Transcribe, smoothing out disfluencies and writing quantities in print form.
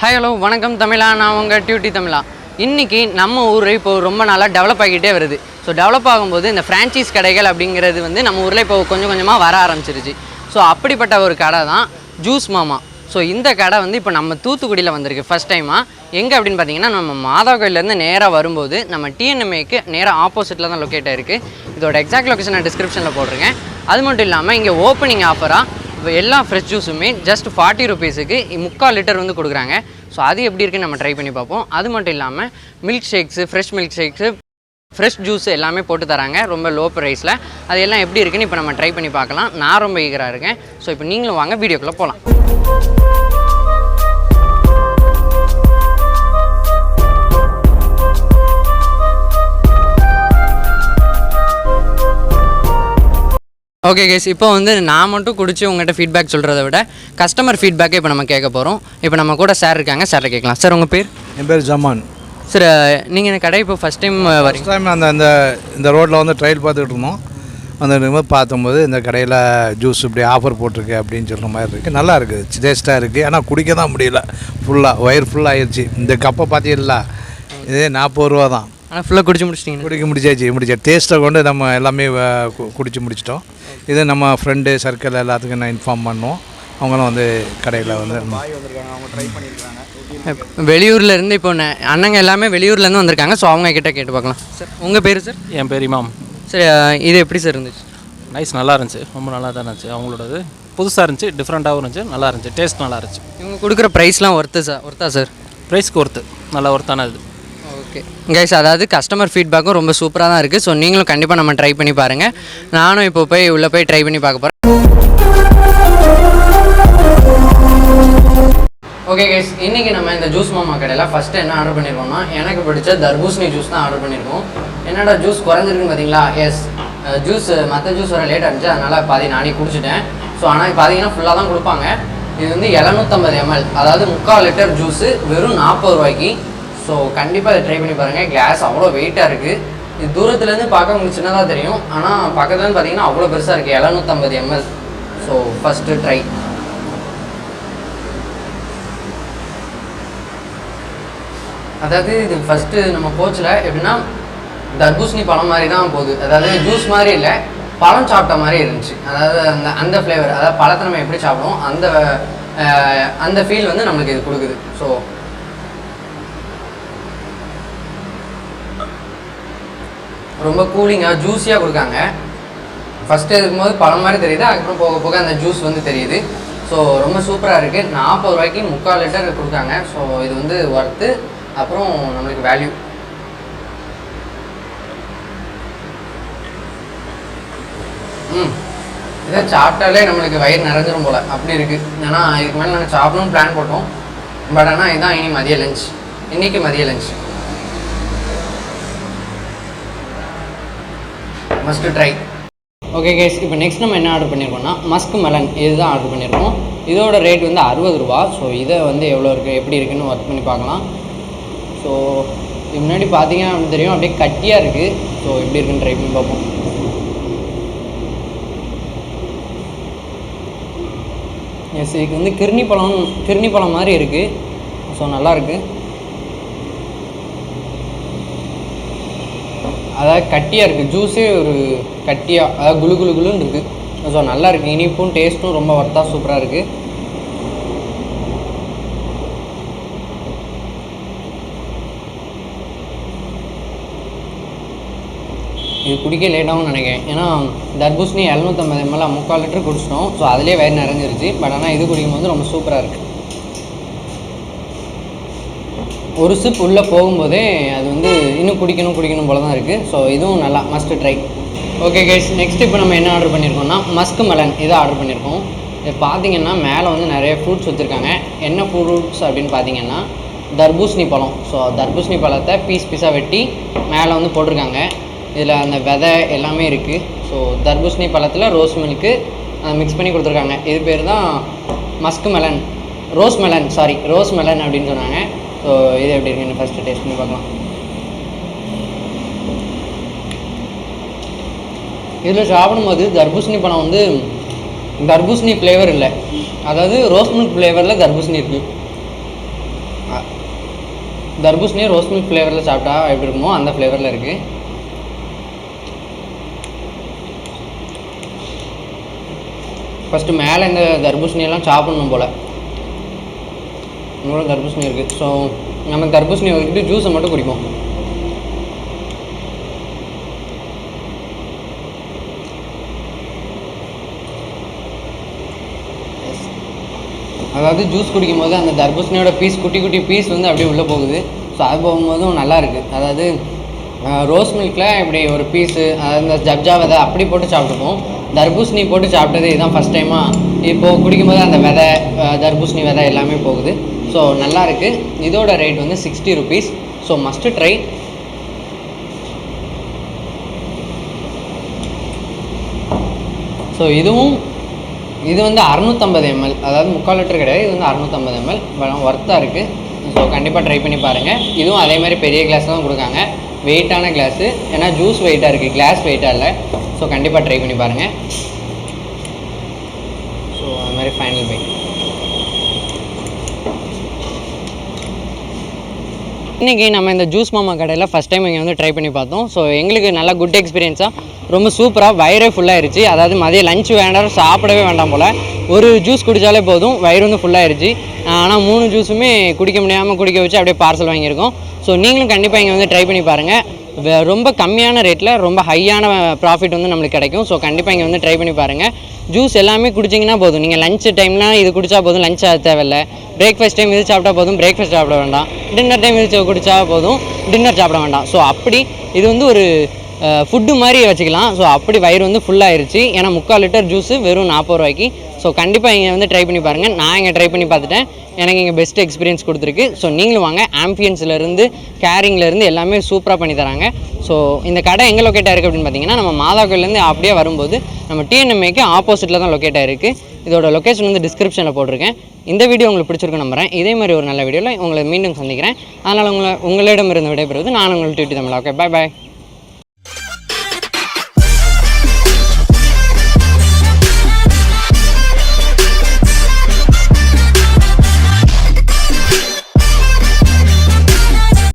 Hi hello வணக்கம் தமிழா, நான் உங்கள் டியூட்டி தமிழா. இன்றைக்கி நம்ம ஊர் இப்போ ரொம்ப நாளாக டெவலப் ஆகிட்டே வருது. ஸோ டெவலப் ஆகும்போது இந்த ஃப்ரான்ச்சைஸ் கடைகள் அப்படிங்கிறது வந்து நம்ம ஊரில் இப்போ கொஞ்சம் கொஞ்சமாக வர ஆரம்பிச்சிருச்சு. ஸோ அப்படிப்பட்ட ஒரு கடை தான் ஜூஸ் மாமா. ஸோ இந்த கடை வந்து இப்போ நம்ம தூத்துக்குடியில் வந்திருக்கு ஃபஸ்ட் டைமாக. எங்கே அப்படின்னு பார்த்தீங்கன்னா, நம்ம மாதா கோயிலேருந்து நேராக வரும்போது நம்ம டிஎன்எம்ஏக்கு நேராக ஆப்போசிட்டில் தான் லொக்கேட் ஆகிருக்கு. இதோட எக்ஸாக்ட் லொக்கேஷன் நான் டிஸ்கிரிப்ஷனில் போட்டிருக்கேன். அது மட்டும் இல்லாமல் இங்கே ஓப்பனிங் ஆஃபராக எல்லா ஃப்ரெஷ் ஜூஸுமே ஜஸ்ட் 40 rupeesக்கு 3/4 லிட்டர் வந்து கொடுக்குறாங்க. ஸோ அது எப்படி இருக்குன்னு நம்ம ட்ரை பண்ணி பார்ப்போம். அது மட்டும் இல்லாமல் milk shakes, fresh milk shakes, fresh juice எல்லாமே போட்டு தராங்க ரொம்ப லோ ப்ரைஸில். அது எல்லாம் எப்படி இருக்குன்னு இப்போ நம்ம ட்ரை பண்ணி பார்க்கலாம். நான் ரொம்ப ஈகராக இருக்கேன். ஸோ இப்போ நீங்களும் வாங்க வீடியோக்குள்ளே போகலாம். ஓகே கேஸ், இப்போ வந்து நான் மட்டும் குடிச்சு உங்கள்கிட்ட ஃபீட்பேக் சொல்கிறத விட கஸ்டமர் ஃபீட்பேக்கை இப்போ நம்ம கேட்க போகிறோம். இப்போ நம்ம கூட சார் இருக்காங்க, சார்கிட்ட கேட்கலாம். சார் உங்கள் பேர்? என் பேர் ஜமான். சார், நீங்கள் இந்த கடை இப்போ ஃபஸ்ட் டைம் வரீங்க? டைம் இந்த ரோட்டில் வந்து ட்ரையல் பார்த்துக்கிட்டு இருந்தோம். அந்த பார்க்கும்போது இந்த கடையில் ஜூஸ் இப்படி ஆஃபர் போட்டிருக்கு அப்படின்னு சொல்கிற மாதிரி இருக்குது. நல்லா இருக்குது, டேஸ்ட்டாக இருக்குது. ஆனால் குடிக்க தான் முடியல, ஃபுல்லாக வயிறு ஃபுல்லாக ஆயிடுச்சு. இந்த கப்பை பார்த்தீங்களா, இதே 40 ரூபா தான். ஆனால் ஃபுல்லாக குடிச்சு முடிச்சிட்டிங்க? முடிச்சாச்சு. டேஸ்ட்டை கொண்டு நம்ம எல்லாமே குடிச்சு முடிச்சிட்டோம். இது நம்ம ஃப்ரெண்டு சர்க்கிள் எல்லாத்துக்கும் நான் இன்ஃபார்ம் பண்ணோம். அவங்களும் வந்து கடையில் வந்து வெளியூர்லேருந்து இப்போ அண்ணங்க எல்லாமே வெளியூர்லேருந்து வந்திருக்காங்க. ஸோ அவங்க கிட்டே கேட்டு பார்க்கலாம். சார் உங்கள் பேர்? சார் என் பேர் இமாம். சார், இது எப்படி சார் இருந்துச்சு? நைஸ், நல்லா இருந்துச்சு, ரொம்ப நல்லா தான் இருந்துச்சு. அவங்களோடது புதுசாக இருந்துச்சு, டிஃப்ரெண்ட்டாகவும் இருந்துச்சு, நல்லா இருந்துச்சு, டேஸ்ட் நல்லா இருந்துச்சு. இவங்க கொடுக்குற ப்ரைஸ்லாம் ஒர்த்தா சார்? ப்ரைஸ்க்கு ஒர்த்து, நல்லா ஒர்த்தானது. ஓகே கைஸ், அதாவது கஸ்டமர் ஃபீட்பேக்கும் ரொம்ப சூப்பராக தான் இருக்குது. ஸோ நீங்களும் கண்டிப்பாக நம்ம ட்ரை பண்ணி பாருங்கள். நானும் இப்போ உள்ளே போய் ட்ரை பண்ணி பார்க்க போகிறேன். ஓகே கைஸ், இன்றைக்கி நம்ம இந்த ஜூஸ் மாமா கடையில் ஃபஸ்ட்டு என்ன ஆர்டர் பண்ணியிருக்கோம்னா, எனக்கு பிடிச்ச தர்பூசணி ஜூஸ் தான் ஆர்டர் பண்ணியிருக்கோம். என்னடா ஜூஸ் குறைஞ்சிருக்குன்னு பார்த்தீங்களா? எஸ், ஜூஸ் மற்ற ஜூஸ் வர லேட் ஆகிடுச்சு, அதனால் பாதி நானே குடிச்சிட்டேன். ஸோ ஆனால் பார்த்தீங்கன்னா ஃபுல்லாக தான் கொடுப்பாங்க. இது வந்து 750 ml, அதாவது 3/4 லிட்டர் ஜூஸு வெறும் 40 ரூபாய்க்கு. ஸோ கண்டிப்பாக இதை ட்ரை பண்ணி பாருங்கள். கிளாஸ் அவ்வளோ வெயிட்டாக இருக்குது. இது தூரத்துலேருந்து பார்க்க உங்களுக்கு சின்னதாக தெரியும், ஆனால் பக்கத்துலேருந்து பார்த்தீங்கன்னா அவ்வளோ பெருசாக இருக்குது, 750 ml. So first try. அதாவது இது ஃபஸ்ட்டு நம்ம கோச்சில் எப்படின்னா தர்பூசணி பழம் மாதிரி தான் போகுது. அதாவது ஜூஸ் மாதிரி இல்லை, பழம் சாப்பிட்ட மாதிரி இருந்துச்சு. அதாவது அந்த ஃப்ளேவர், அதாவது பழத்தை நம்ம எப்படி சாப்பிடுவோம் அந்த ஃபீல் வந்து நம்மளுக்கு இது கொடுக்குது. ஸோ ரொம்ப கூலிங்காக ஜூஸியாக கொடுக்காங்க. ஃபஸ்ட்டு இருக்கும்போது பழம் மாதிரி தெரியுது, அதுக்கப்புறம் போக போக அந்த ஜூஸ் வந்து தெரியுது. ஸோ ரொம்ப சூப்பராக இருக்குது. 40 ரூபாய்க்கு 3/4 லிட்டர் கொடுக்காங்க. ஸோ இது வந்து ஒர்த்து, அப்புறம் நம்மளுக்கு வேல்யூ. இதை சாப்பிட்டாலே நம்மளுக்கு வயிறு நிறைஞ்சிரும் போல், அப்படி இருக்குது. ஏன்னா இதுக்கு மேலே நாங்கள் சாப்பிடணும்னு பிளான் போட்டோம். பட் ஆனால் இதுதான் இனி மதிய லஞ்ச், இன்றைக்கி மதிய lunch. Must try. Okay guys, இப்போ நெக்ஸ்ட் நம்ம என்ன ஆர்டர் பண்ணியிருக்கோம்னா மஸ்க் மெலன். இதுதான் ஆர்டர் பண்ணியிருக்கோம். இதோட ரேட் வந்து 60 ரூபா. ஸோ இதை வந்து எவ்வளோ இருக்குது, எப்படி இருக்குன்னு ஒர்க் பண்ணி பார்க்கலாம். ஸோ இது முன்னாடி பார்த்தீங்கன்னா அப்படி தெரியும், அப்படியே கட்டியாக இருக்குது. ஸோ எப்படி இருக்குன்னு ட்ரை பண்ணி பார்ப்போம். எஸ், இதுக்கு வந்து கிர்னி பழம் மாதிரி இருக்குது. ஸோ நல்லாயிருக்கு. அதாவது கட்டியாக இருக்குது, ஜூஸே ஒரு கட்டியாக, அதாவது குளுன்னு இருக்குது. ஸோ நல்லா இருக்குது. இனிப்பும் டேஸ்ட்டும் ரொம்ப ஒர்த்தாக சூப்பராக இருக்குது. இது குடிக்க லேட்டாகவும் நினைக்கிறேன். ஏன்னா தர்பூசணி 750 ml 3/4 லிட்டர் குடிச்சிட்டோம். ஸோ அதிலே வயிறு நிறைஞ்சிருச்சு. பட் ஆனால் இது குடிக்கும் போது ரொம்ப சூப்பராக இருக்குது. ஒரு சிப் உள்ளே போகும்போதே அது வந்து இன்னும் குடிக்கணும் போல தான் இருக்குது. ஸோ இதுவும் நல்லா must try. Okay guys, next இப்போ நம்ம என்ன ஆர்டர் பண்ணியிருக்கோம்னா மஸ்க் மெலன். இதை ஆர்டர் பண்ணியிருக்கோம். இது பார்த்தீங்கன்னா மேலே வந்து நிறைய ஃப்ரூட்ஸ் வச்சுருக்காங்க. என்ன ஃப்ரூட்ஸ் அப்படின்னு பார்த்தீங்கன்னா தர்பூசணி பழம். ஸோ தர்பூசணி பழத்தை பீஸாக வெட்டி மேலே வந்து போட்டிருக்காங்க. இதில் அந்த விதை எல்லாமே இருக்குது. ஸோ தர்பூசணி பழத்தில் ரோஸ் மில்க்கு மிக்ஸ் பண்ணி கொடுத்துருக்காங்க. இது பேர் தான் மஸ்க் மெலன், ரோஸ் மெலன் அப்படின்னு சொன்னாங்க. ஸோ இது எப்படி இருக்குன்னு ஃபஸ்ட்டு டேஸ்ட் பண்ணி பார்க்கலாம். இதில் சாப்பிடும்போது தர்பூசணி பழம் வந்து தர்பூசணி ஃப்ளேவர் இல்லை, அதாவது ரோஸ் மில்க் ஃப்ளேவரில் தர்பூசணி இருக்குது. தர்பூசணியே ரோஸ் மில்க் ஃப்ளேவரில் சாப்பிட்டா எப்படி இருக்குமோ அந்த ஃப்ளேவரில் இருக்குது. ஃபஸ்ட்டு மேலே இந்த தர்பூசணியெல்லாம் சாப்பிட்ணும் போல். இவ்வளோ தர்பூசணி இருக்குது. ஸோ நம்ம தர்பூசணி வச்சுட்டு ஜூஸை மட்டும் குடிப்போம். அதாவது ஜூஸ் குடிக்கும்போது அந்த தர்பூசணியோட பீஸ் குட்டி குட்டி பீஸ் வந்து அப்படியே உள்ளே போகுது. ஸோ அது போகும்போதும் நல்லாயிருக்கு. அதாவது ரோஸ் மில்கில் இப்படி ஒரு பீஸு, அதாவது இந்த ஜப்ஜா விதை அப்படி போட்டு சாப்பிட்டுப்போம். தர்பூசணி போட்டு சாப்பிட்டது இதுதான் ஃபஸ்ட் டைமாக. இப்போது குடிக்கும்போது அந்த விதை, தர்பூசணி விதை எல்லாமே போகுது. ஸோ நல்லாயிருக்கு. இதோட ரேட் வந்து 60 rupees. So must try. So இது வந்து 650 ml, அதாவது 3/4 லிட்டர் கிடையாது, இது வந்து 650 ml. ஒர்த்தாக இருக்குது. ஸோ கண்டிப்பாக ட்ரை பண்ணி பாருங்கள். இதுவும் அதே மாதிரி பெரிய கிளாஸ் தான் கொடுக்காங்க, வெயிட்டான கிளாஸு. ஏன்னா ஜூஸ் வெயிட்டாக இருக்குது, கிளாஸ் வெயிட்டாக இல்லை. ஸோ கண்டிப்பாக ட்ரை பண்ணி பாருங்கள். ஸோ அது மாதிரி ஃபைனல் பை. இன்றைக்கி நம்ம இந்த ஜூஸ் மாமா கடையில் ஃபஸ்ட் டைம் இங்கே வந்து ட்ரை பண்ணி பார்த்தோம். ஸோ எங்களுக்கு நல்லா குட் எக்ஸ்பீரியன்ஸாக, ரொம்ப சூப்பராக, வயிறே ஃபுல்லாகிருச்சு. அதாவது மதியம் லஞ்ச் வேண்டாம், சாப்பிடவே வேண்டாம் போல், ஒரு ஜூஸ் குடித்தாலே போதும், வயிறு வந்து ஃபுல்லாகிருச்சு. ஆனால் 3 ஜூஸுமே குடிக்க முடியாமல் குடிக்க வச்சு அப்படியே பார்சல் வாங்கியிருக்கோம். ஸோ நீங்களும் கண்டிப்பாக இங்கே வந்து ட்ரை பண்ணி பாருங்கள். ரொம்ப கம்மியான ரேட்டில் ரொம்ப ஹையான ப்ராஃபிட் வந்து நம்மளுக்கு கிடைக்கும். ஸோ கண்டிப்பாக இங்கே வந்து ட்ரை பண்ணி பாருங்கள். ஜூஸ் எல்லாமே குடிச்சிங்கன்னா போதும். நீங்கள் லஞ்ச் டைம்லாம் இது குடித்தா போதும், லஞ்ச் தேவையில்லை. பிரேக்ஃபாஸ்ட் டைம் இது சாப்பிட்டா போதும், பிரேக்ஃபாஸ்ட் சாப்பிட வேண்டாம். டின்னர் டைம் இது குடித்தா போதும், டின்னர் சாப்பிட வேண்டாம். ஸோ அப்படி இது வந்து ஒரு ஃபுட்டு மாதிரி வச்சுக்கலாம். ஸோ அப்படி வயிறு வந்து ஃபுல்லாகிருச்சு. ஏன்னா 3/4 லிட்டர் ஜூஸு வெறும் 40 ரூபாய்க்கு. ஸோ கண்டிப்பாக இங்கே வந்து ட்ரை பண்ணி பாருங்கள். நான் இங்கே ட்ரை பண்ணி பார்த்துட்டேன், எனக்கு இங்கே பெஸ்ட் எக்ஸ்பீரியன்ஸ் கொடுத்துருக்கு. ஸோ நீங்களும் வாங்க. ஆம்பியன்ஸ்லேருந்து கேரிங்லேருந்து எல்லாமே சூப்பராக பண்ணி தராங்க. ஸோ இந்த கடை எங்கே லொக்கேட் ஆகிருக்கு அப்படின்னு பார்த்தீங்கன்னா, நம்ம மாதா கோயிலேருந்து அப்படியே வரும்போது நம்ம டிஎன்எம்ஏக்கு ஆப்போசிட்டில் தான் லொக்கேட் ஆகிருக்கு. இதோட லொக்கேஷன் வந்து டிஸ்கிரிப்ஷனில் போட்டிருக்கேன். இந்த வீடியோ உங்களுக்கு பிடிச்சிருக்கு நம்புறேன். இதே மாதிரி ஒரு நல்ல வீடியோவில் உங்களை மீண்டும் சந்திக்கிறேன். அதனால் உங்களிடமிருந்து விடைபெறுவது நான் உங்கள் duty Tamil. Okay, bye bye.